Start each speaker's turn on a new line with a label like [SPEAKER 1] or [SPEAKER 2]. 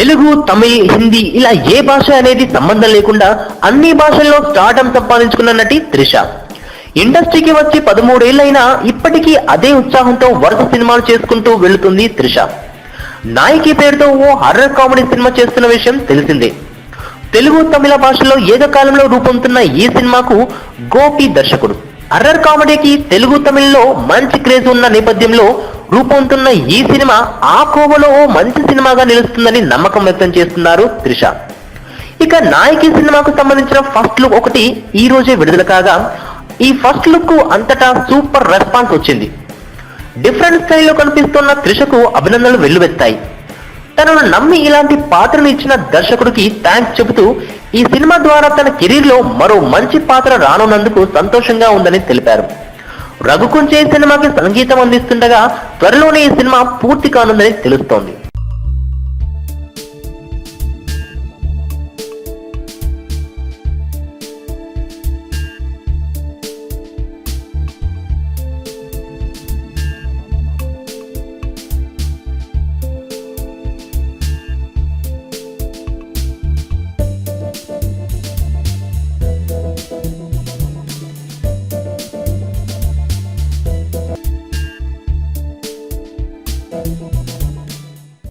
[SPEAKER 1] తెలుగు, తమిళ్, హిందీ ఇలా ఏ భాష అనేది సంబంధం లేకుండా అన్ని భాషల్లో స్టార్డమ్ సంపాదించుకున్న నటి త్రిష. ఇండస్ట్రీకి వచ్చి 13 ఏళ్లైనా ఇప్పటికీ అదే ఉత్సాహంతో వరుస సినిమాలు చేసుకుంటూ వెళుతుంది త్రిష. నాయకి పేరుతో ఓ హర్రర్ కామెడీ సినిమా చేస్తున్న విషయం తెలిసిందే. తెలుగు, తమిళ భాషల్లో ఏకకాలంలో రూపొందుతున్న ఈ సినిమాకు గోపి దర్శకుడు. హర్రర్ కామెడీకి తెలుగు, తమిళ్లో మంచి క్రేజ్ ఉన్న నేపథ్యంలో రూపొందుతున్న ఈ సినిమా ఆ కోవలో ఓ మంచి సినిమాగా నిలుస్తుందని నమ్మకం వ్యక్తం చేస్తున్నారు త్రిష. ఇక నాయకి సినిమాకు సంబంధించిన ఫస్ట్ లుక్ ఒకటి ఈ రోజే విడుదల కాగా, ఈ ఫస్ట్ లుక్ కు అంతటా సూపర్ రెస్పాన్స్ వచ్చింది. డిఫరెంట్ స్టైల్లో కనిపిస్తున్న త్రిషకు అభినందనలు వెల్లువెత్తాయి. తనను నమ్మి ఇలాంటి పాత్రను ఇచ్చిన దర్శకుడికి థ్యాంక్స్ చెబుతూ ఈ సినిమా ద్వారా తన కెరీర్ లో మరో మంచి పాత్ర రానున్నందుకు సంతోషంగా ఉందని తెలిపారు. రఘుకుంచే సినిమాకి సంగీతం అందిస్తుండగా త్వరలోనే ఈ సినిమా పూర్తి కానుందని తెలుస్తోంది.